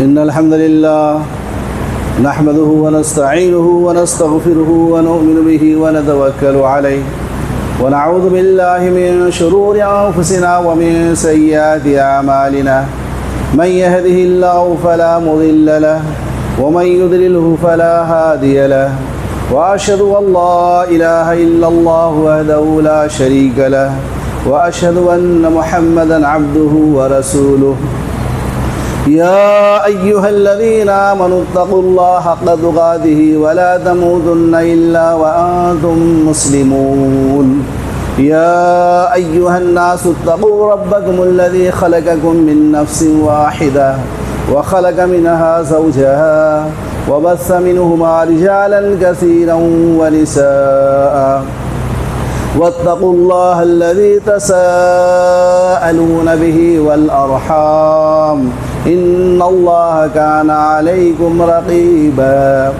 إن الحمد لله نحمده ونستعينه ونستغفره ونؤمن به ونتوكل عليه ونعوذ بالله من شرور أنفسنا ومن سيئات أعمالنا من يهده الله فلا مضل له ومن يضلله فلا هادي له وأشهد أن لا إله إلا الله وحده لا شريك له وأشهد أن محمدا عبده ورسوله يا أيها الذين آمنوا اتقوا الله حق تقاته ولا تموتن إلا وأنتم مسلمون يا أيها الناس اتقوا ربكم الذي خلقكم من نفس واحدة وخلق منها زوجها وبث منهما رجالا كثيرا ونساء واتقوا الله الذي تساءلون به والأرحام إن الله كان عليكم رقيبا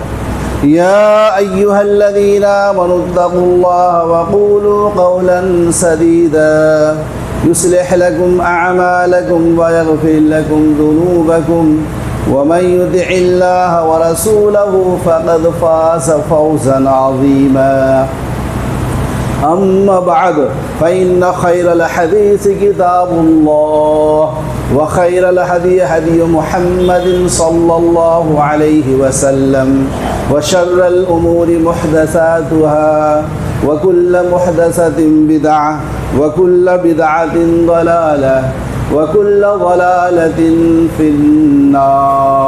يا أيها الذين آمنوا اتقوا الله وقولوا قولا سديدا يصلح لكم أعمالكم ويغفر لكم ذنوبكم ومن يطع الله ورسوله فقد فاز فوزا عظيما أما بعد فإن خير الحديث كتاب الله وخير الهدي هدي محمد صلى الله عليه وسلم وشر الأمور محدثاتها وكل محدثة بدعة وكل بدعة ضلالة وكل ضلالة في النار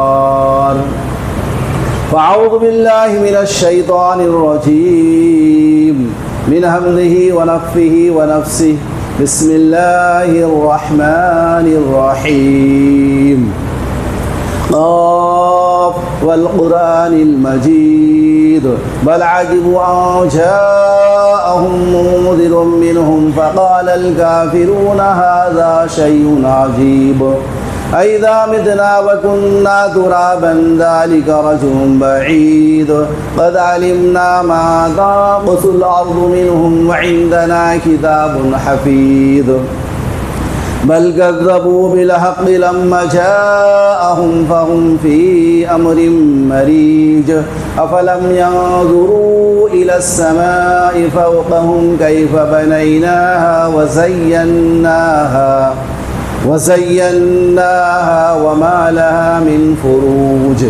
فأعوذ بالله من الشيطان الرجيم من همزه ونفخه ونفسه بسم الله الرحمن الرحيم قاف والقرآن المجيد بل عجبوا أن جاءهم منذر منهم فقال الكافرون هذا شيء عجيب أإذا متنا وكنا ترابا ذلك رجل بعيد قد علمنا ما تنقص الأرض منهم وعندنا كتاب حفيظ بل كذبوا بالحق لما جاءهم فهم في أمر مريج أفلم ينظروا إلى السماء فوقهم كيف بنيناها وزيناها وما لها من فروج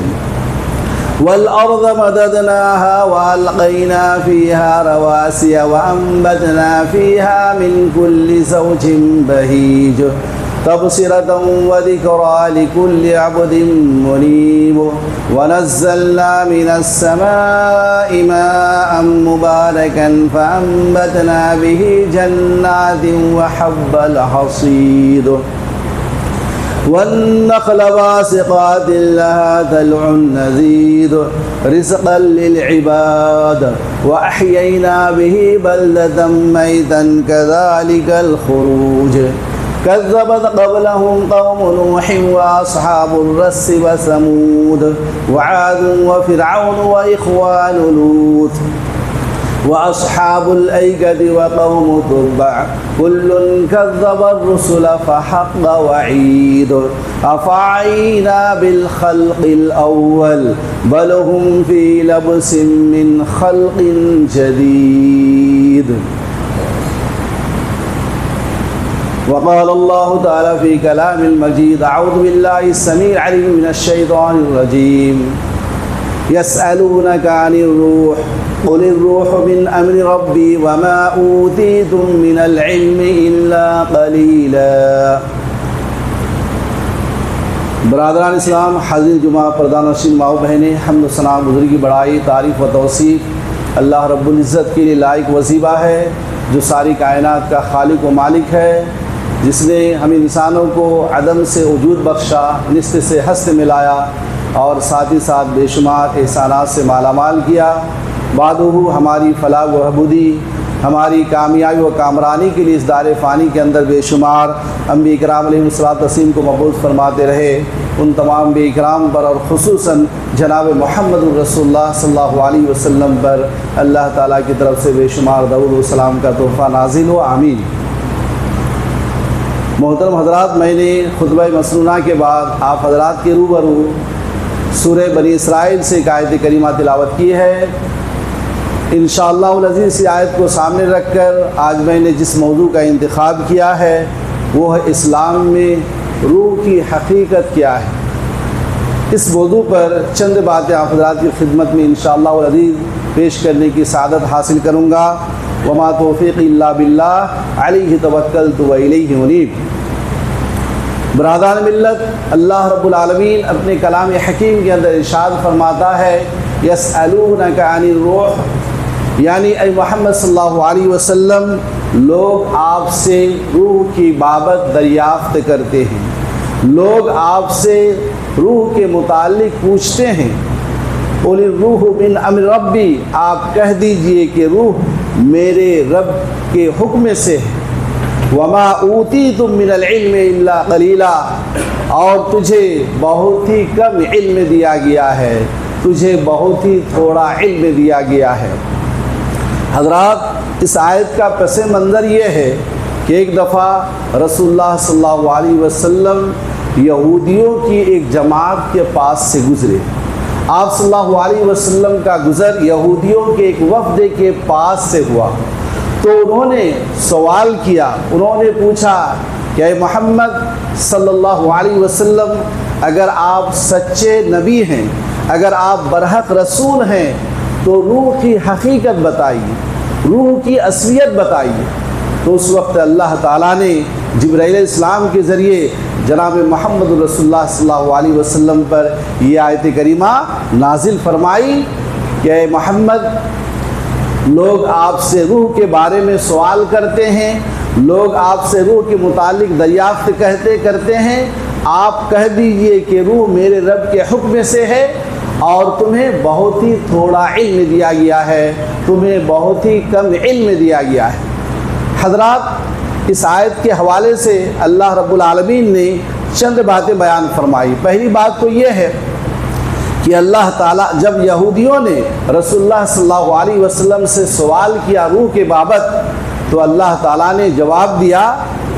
والأرض مددناها وألقينا فيها رواسي وأنبتنا فيها من كل زوج بهيج تبصرة وذكرى لكل عبد منيب ونزلنا من السماء ماء مباركا فأنبتنا به جنات وحب الحصيد والنخل باسقات لها طلع نضيد رزقا للعباد وأحيينا به بلدة ميتا كذلك الخروج كذبت قبلهم قوم نوح وأصحاب الرس وثمود وعاد وفرعون وإخوان لوط وأصحاب الأيكة وقوم تبع كل كذب الرسل فحق وعيد أفعينا بالخلق الأول بل هم في لبس من خلق جديد وقال الله تعالى في كلام المجيد أعوذ بالله السميع العليم من الشيطان الرجيم يسألونك عن الروح قل الروح من أمر ربي وما أوتيتم من العلم إلا قليلا برادران اسلام حاضر جمعہ پردہ نشین ماؤ بہنیں حمد و ثنا بزرگی بڑائی تعریف و توصیف اللہ رب العزت کے لیے لائق وظیفہ ہے جو ساری کائنات کا خالق و مالک ہے جس نے ہم انسانوں کو عدم سے وجود بخشا نصف سے ہست ملایا اور ساتھ ہی ساتھ بے شمار احسانات سے مالا مال کیا بعدہ ہماری فلاح و بہبودی ہماری کامیابی و کامرانی کے لیے اس دار فانی کے اندر بے شمار انبیاء اکرام علیہ الصلوۃ کو مبعوث فرماتے رہے ان تمام انبیاء اکرام پر اور خصوصاً جناب محمد الرسول اللہ صلی اللہ علیہ وسلم پر اللہ تعالیٰ کی طرف سے بے شمار درود و سلام کا تحفہ نازل ہو آمین۔ محترم حضرات، میں نے خطبہ مسنونہ کے بعد آپ حضرات کے روبرو سورہ بنی اسرائیل سے ایک آیت کریمہ تلاوت کی ہے۔ انشاءاللہ العزیز اس آیت کو سامنے رکھ کر آج میں نے جس موضوع کا انتخاب کیا ہے وہ ہے اسلام میں روح کی حقیقت کیا ہے۔ اس موضوع پر چند باتیں آپ حضرات کی خدمت میں انشاءاللہ العزیز پیش کرنے کی سعادت حاصل کروں گا۔ وما توفیق الا باللہ علیہ توکلت و الیہ منیب۔ برادران ملت، اللہ رب العالمین اپنے کلام حکیم کے اندر ارشاد فرماتا ہے یسألونک عن الروح، یعنی اے محمد صلی اللہ علیہ وسلم لوگ آپ سے روح کی بابت دریافت کرتے ہیں، لوگ آپ سے روح کے متعلق پوچھتے ہیں۔ قل الروح من امر ربی، آپ کہہ دیجئے کہ روح میرے رب کے حکم سے ہے۔ وما اوتیتم من العلم الا قلیلا، اور تجھے بہت ہی کم علم دیا گیا ہے، تجھے بہت ہی تھوڑا علم دیا گیا ہے۔ حضرات، اس آیت کا پس منظر یہ ہے کہ ایک دفعہ رسول اللہ صلی اللہ علیہ وسلم یہودیوں کی ایک جماعت کے پاس سے گزرے۔ آپ صلی اللہ علیہ وسلم کا گزر یہودیوں کے ایک وفد کے پاس سے ہوا، تو انہوں نے سوال کیا، انہوں نے پوچھا کہ اے محمد صلی اللہ علیہ وسلم، اگر آپ سچے نبی ہیں، اگر آپ برحق رسول ہیں تو روح کی حقیقت بتائیے، روح کی اصلیت بتائیے۔ تو اس وقت اللہ تعالیٰ نے جبرائیل علیہ السلام کے ذریعے جناب محمد رسول اللہ صلی اللہ علیہ وسلم پر یہ آیت کریمہ نازل فرمائی کہ اے محمد، لوگ آپ سے روح کے بارے میں سوال کرتے ہیں، لوگ آپ سے روح کے متعلق دریافت کرتے ہیں، آپ کہہ دیجئے کہ روح میرے رب کے حکم سے ہے اور تمہیں بہت ہی تھوڑا علم دیا گیا ہے، تمہیں بہت ہی کم علم دیا گیا ہے۔ حضرات، اس آیت کے حوالے سے اللہ رب العالمین نے چند باتیں بیان فرمائی۔ پہلی بات تو یہ ہے کہ اللہ تعالیٰ جب یہودیوں نے رسول اللہ صلی اللہ علیہ وسلم سے سوال کیا روح کے بابت، تو اللہ تعالیٰ نے جواب دیا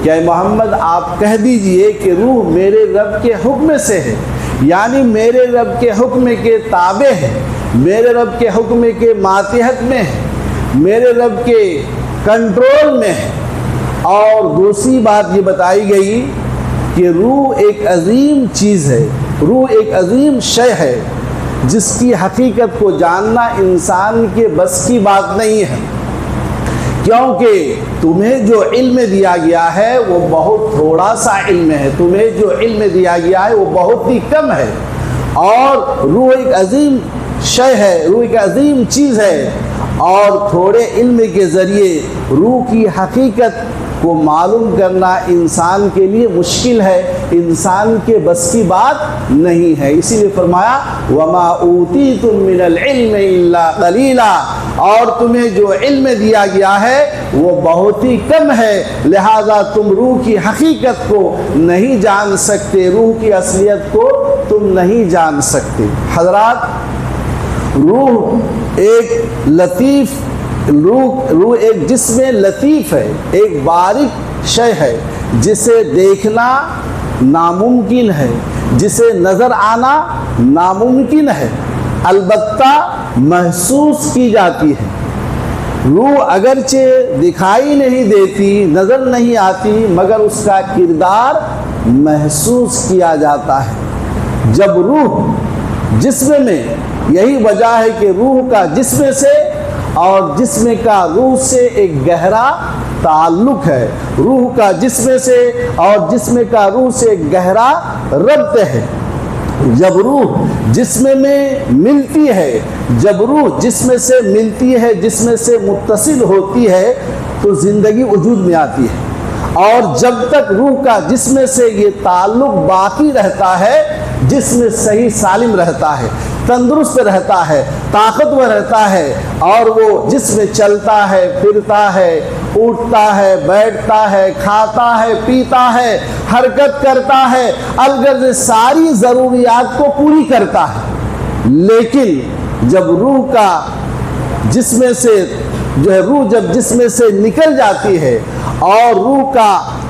کہ اے محمد آپ کہہ دیجئے کہ روح میرے رب کے حکم سے ہے، یعنی میرے رب کے حکم کے تابع ہے، میرے رب کے حکم کے ماتحت میں ہے، میرے رب کے کنٹرول میں ہے۔ اور دوسری بات یہ بتائی گئی کہ روح ایک عظیم چیز ہے، روح ایک عظیم شے ہے جس کی حقیقت کو جاننا انسان کے بس کی بات نہیں ہے، کیونکہ تمہیں جو علم دیا گیا ہے وہ بہت تھوڑا سا علم ہے، تمہیں جو علم دیا گیا ہے وہ بہت ہی کم ہے۔ اور روح ایک عظیم شے ہے، روح ایک عظیم چیز ہے، اور تھوڑے علم کے ذریعے روح کی حقیقت کو معلوم کرنا انسان کے لیے مشکل ہے، انسان کے بس کی بات نہیں ہے۔ اسی لیے فرمایا وما اوتیتم من العلم الا قلیلا، اور تمہیں جو علم دیا گیا ہے وہ بہت ہی کم ہے، لہذا تم روح کی حقیقت کو نہیں جان سکتے، روح کی اصلیت کو تم نہیں جان سکتے۔ حضرات، روح ایک لطیف روح ایک جسم لطیف ہے، ایک باریک شے ہے جسے دیکھنا ناممکن ہے، جسے نظر آنا ناممکن ہے، البتہ محسوس کی جاتی ہے۔ روح اگرچہ دکھائی نہیں دیتی، نظر نہیں آتی، مگر اس کا کردار محسوس کیا جاتا ہے۔ جب روح جسم میں، یہی وجہ ہے کہ روح کا جسم سے اور جسم کا روح سے ایک گہرا تعلق ہے، روح کا جسم سے اور جسم کا روح سے ایک گہرا ربط ہے۔ جب روح جسم میں ملتی ہے، جب روح جسم سے ملتی ہے، جسم سے متصل ہوتی ہے تو زندگی وجود میں آتی ہے، اور جب تک روح کا جسم سے یہ تعلق باقی رہتا ہے، جسم صحیح سالم رہتا ہے، تندرست رہتا ہے، طاقتور رہتا ہے، اور وہ جسم چلتا ہے، پھرتا ہے، اٹھتا ہے، بیٹھتا ہے، کھاتا ہے، پیتا ہے، حرکت کرتا ہے، الغرض ساری ضروریات کو پوری کرتا ہے۔ لیکن جب روح کا جسم سے روح جب جسم سے نکل جاتی ہے اور روح کا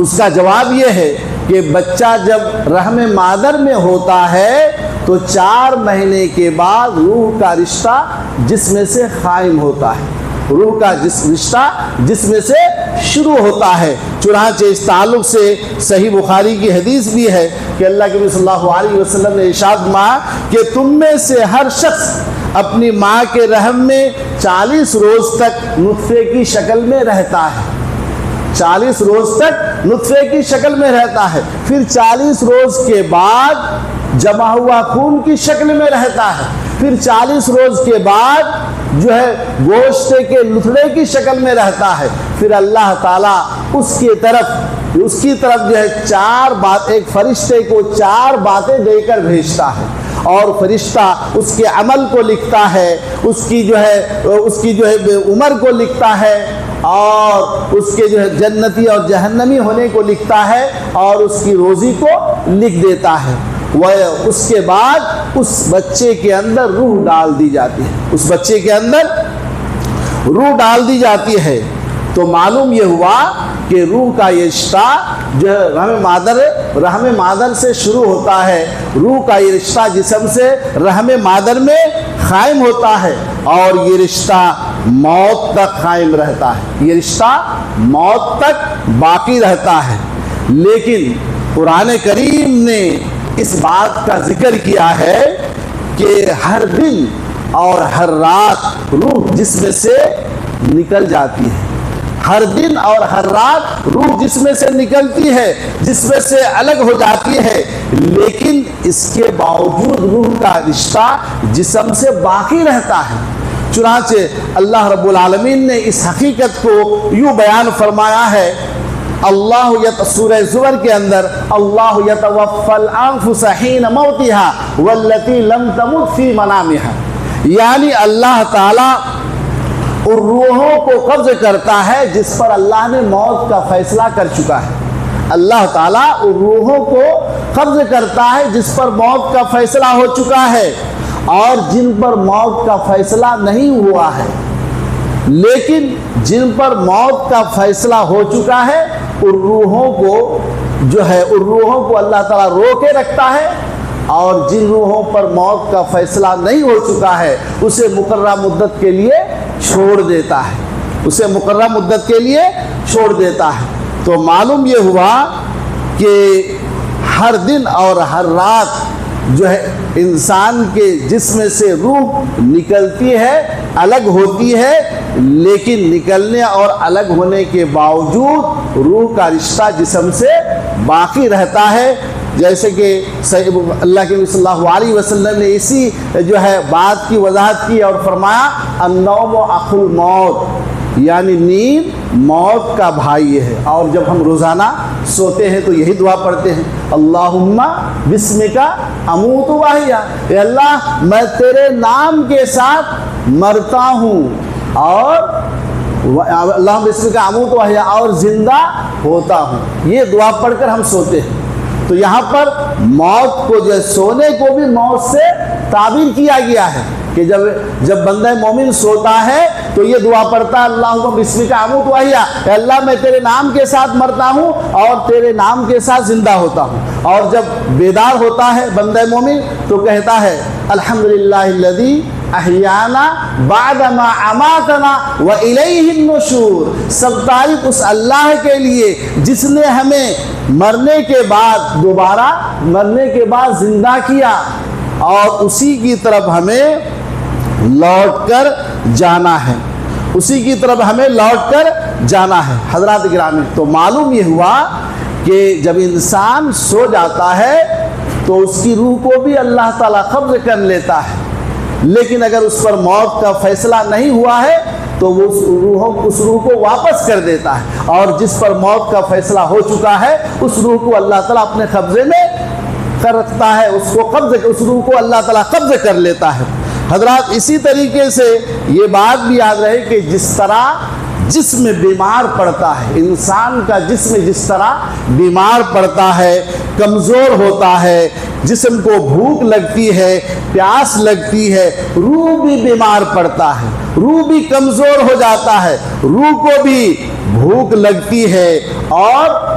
اس کا جواب یہ ہے کہ بچہ جب رحم مادر میں ہوتا ہے تو 4 مہینے کے بعد روح کا رشتہ جسم سے قائم ہوتا ہے، روح کا رشتہ جسم سے شروع ہوتا ہے۔ چنانچہ اس تعلق سے صحیح بخاری کی حدیث بھی ہے کہ اللہ کے نبی صلی اللہ علیہ وسلم نے ارشاد فرمایا کہ تم میں سے ہر شخص اپنی ماں کے رحم میں 40 روز تک نطفے کی شکل میں رہتا ہے، 40 روز تک نطفے کی شکل میں رہتا ہے، پھر 40 روز کے بعد جمع ہوا خون کی شکل میں رہتا ہے، پھر 40 روز کے بعد جو ہے گوشت کے لتھڑے کی شکل میں رہتا ہے، پھر اللہ تعالیٰ اس کی طرف جو ہے 4 بات، ایک فرشتے کو 4 باتیں دے کر بھیجتا ہے، اور فرشتہ اس کے عمل کو لکھتا ہے، اس کی جو ہے عمر کو لکھتا ہے، اور اس کے جو ہے جنتی اور جہنمی ہونے کو لکھتا ہے، اور اس کی روزی کو لکھ دیتا ہے۔ اس کے بعد اس بچے کے اندر روح ڈال دی جاتی ہے، اس بچے کے اندر روح ڈال دی جاتی ہے۔ تو معلوم یہ ہوا کہ روح کا یہ رشتہ جو ہے رحم مادر سے شروع ہوتا ہے، روح کا یہ رشتہ جسم سے رحم مادر میں قائم ہوتا ہے، اور یہ رشتہ موت تک قائم رہتا ہے، یہ رشتہ موت تک باقی رہتا ہے۔ لیکن قرآن کریم نے اس بات کا ذکر کیا ہے کہ ہر دن اور ہر رات روح جسم سے نکل جاتی ہے، ہر دن اور ہر رات روح جسم سے نکلتی ہے، جسم سے الگ ہو جاتی ہے، لیکن اس کے باوجود روح کا رشتہ جسم سے باقی رہتا ہے۔ چنانچہ اللہ رب العالمین نے اس حقیقت کو یوں بیان فرمایا ہے، سورہ زمر کے اندر اللہ یتوفی الانفس حین موتها واللتی لم تمت فی منامها، یعنی اللہ تعالیٰ ان روحوں کو قبض کرتا ہے جس پر اللہ نے موت کا فیصلہ کر چکا ہے، اللہ تعالیٰ ان روحوں کو قبض کرتا ہے جس پر موت کا فیصلہ ہو چکا ہے، اور جن پر موت کا فیصلہ نہیں ہوا ہے، لیکن جن پر موت کا فیصلہ ہو چکا ہے ان روحوں کو اللہ تعالیٰ روکے رکھتا ہے، اور جن روحوں پر موت کا فیصلہ نہیں ہو چکا ہے اسے مقررہ مدت کے لیے چھوڑ دیتا ہے، اسے مقررہ مدت کے لیے چھوڑ دیتا ہے۔ تو معلوم یہ ہوا کہ ہر دن اور ہر رات جو ہے انسان کے جسم سے روح نکلتی ہے، الگ ہوتی ہے، لیکن نکلنے اور الگ ہونے کے باوجود روح کا رشتہ جسم سے باقی رہتا ہے۔ جیسے کہ اللہ کے نبی صلی اللہ علیہ وسلم نے اسی جو ہے بات کی وضاحت کی اور فرمایا النوم اخو الموت، یعنی نیند موت کا بھائی ہے۔ اور جب ہم روزانہ سوتے ہیں تو یہی دعا پڑھتے ہیں، اللہم بسمک اموت واحیا، اے اللہ میں تیرے نام کے ساتھ مرتا ہوں، اور اللہم بسمک اموت واحیا، اور زندہ ہوتا ہوں۔ یہ دعا پڑھ کر ہم سوتے ہیں۔ تو یہاں پر موت کو جو ہے سونے کو بھی موت سے تعبیر کیا گیا ہے کہ جب بندہ مومن سوتا ہے تو یہ دعا پڑھتا ہے اللہم بسمک اموت واحیا، اے اللہ میں تیرے نام کے ساتھ مرتا ہوں اور تیرے نام کے ساتھ زندہ ہوتا ہوں۔ اور جب بیدار ہوتا ہے بندہ مومن تو کہتا ہے الحمدللہ الذی احیانا بعدما اماتنا والیہ النشور، سب تعریف اس اللہ کے لیے جس نے ہمیں مرنے کے بعد دوبارہ مرنے کے بعد زندہ کیا، اور اسی کی طرف ہمیں لوٹ کر جانا ہے، اسی کی طرف ہمیں لوٹ کر جانا ہے۔ حضرات گرامی، تو معلوم یہ ہوا کہ جب انسان سو جاتا ہے تو اس کی روح کو بھی اللہ تعالیٰ قبض کر لیتا ہے، لیکن اگر اس پر موت کا فیصلہ نہیں ہوا ہے تو وہ اس روح کو واپس کر دیتا ہے، اور جس پر موت کا فیصلہ ہو چکا ہے اس روح کو اللہ تعالیٰ اپنے قبضے میں رکھتا ہے، اس روح کو اللہ تعالیٰ قبض کر لیتا ہے۔ حضرات اسی طریقے سے یہ بات بھی یاد رہے کہ جس طرح جسم بیمار پڑتا ہے، انسان کا جسم جس طرح بیمار پڑتا ہے، کمزور ہوتا ہے، جسم کو بھوک لگتی ہے، پیاس لگتی ہے، روح بھی بیمار پڑتا ہے، روح بھی کمزور ہو جاتا ہے، روح کو بھی بھوک لگتی ہے اور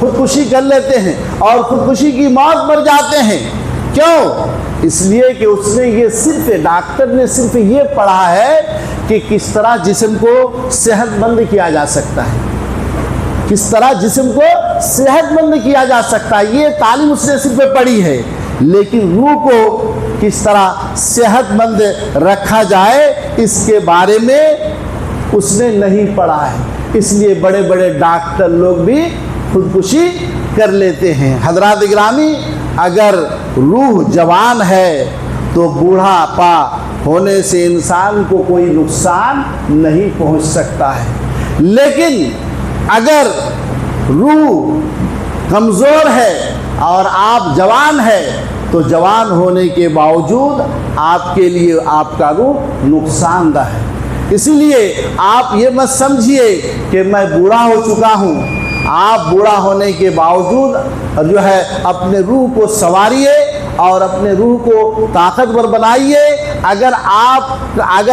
خودکشی کر لیتے ہیں اور خودکشی کی موت مر جاتے ہیں۔ کیوں؟ اس لیے کہ اس نے یہ صرف ڈاکٹر نے صرف یہ پڑھا ہے کہ کس طرح جسم کو صحت مند کیا جا سکتا ہے، کس طرح جسم کو صحت مند کیا جا سکتا ہے، یہ تعلیم اس نے صرف پڑھی ہے، لیکن روح کو کس طرح صحت مند رکھا جائے اس کے بارے میں اس نے نہیں پڑھا ہے۔ اس لیے بڑے بڑے ڈاکٹر لوگ بھی خودکشی کر لیتے ہیں۔ حضرات گرامی، اگر روح جوان ہے تو بوڑھاپا ہونے سے انسان کو کوئی نقصان نہیں پہنچ سکتا ہے، لیکن اگر روح کمزور ہے اور آپ جوان ہے تو جوان ہونے کے باوجود آپ کے لیے آپ کا روح نقصان دہ ہے۔ اسی لیے آپ یہ مت سمجھیے کہ میں بوڑھا ہو چکا ہوں، آپ بوڑھا ہونے کے باوجود جو ہے اپنے روح کو سنواریے اور اپنے روح کو طاقتور بنائیے۔ اگر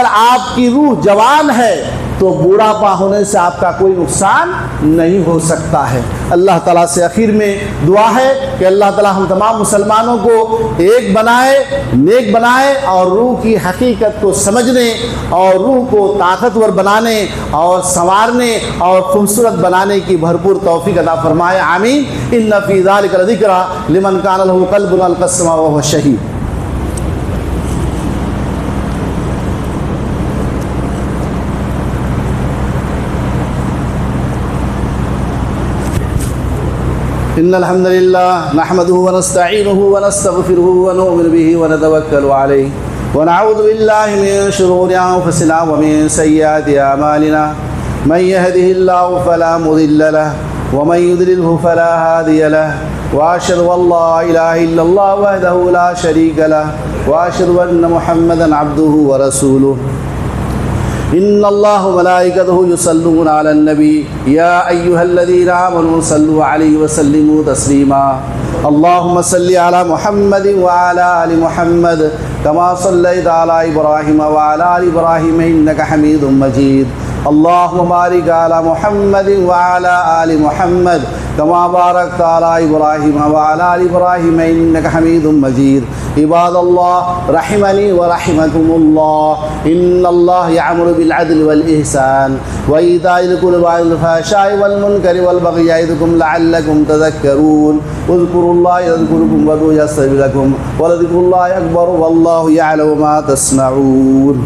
آپ کی روح جوان ہے تو بوڑھاپا ہونے سے آپ کا کوئی نقصان نہیں ہو سکتا ہے۔ اللہ تعالیٰ سے آخر میں دعا ہے کہ اللہ تعالیٰ ہم تمام مسلمانوں کو ایک بنائے، نیک بنائے اور روح کی حقیقت کو سمجھنے اور روح کو طاقتور بنانے اور سنوارنے اور خوبصورت بنانے کی بھرپور توفیق عطا فرمائے، آمین۔ ان فی ذلک لذکریٰ لمن کان لہ قلب القی السمع وہو شہید۔ ان الحمد لله نحمده ونستعينه ونستغفره ونؤمن به ونتوكل عليه ونعوذ بالله من شرور انفسنا ومن سيئات اعمالنا من يهده الله فلا مضل له ومن يضلله فلا هادي له واشهد ان لا اله الا الله وحده لا شريك له واشهد ان محمدا عبده ورسوله ان اللہ وملائکتہ یصلون علی النبی یا ایہا الذین آمنوا صلوا علیہ وسلموا تسلیما اللہم صل علی محمد وعلی آل محمد کما صلیت علی ابراہیم وعلی آل ابراہیم انک حمید مجید اللہم بارک علی محمد وعلی آل محمد کما بارکت علی ابراہیم وعلی آل ابراہیم انک حمید مجید عباد اللہ رحمنی ورحمکم اللہ ان اللہ یعمر بالعدل والإحسان وإيتاء ذي القربى والفحشاء والمنكر والبغي يعظكم لعلكم تذكرون اذكروا الله يذكركم وادعوه يستجب لكم ولذكر الله أكبر والله يعلم ما تصنعون۔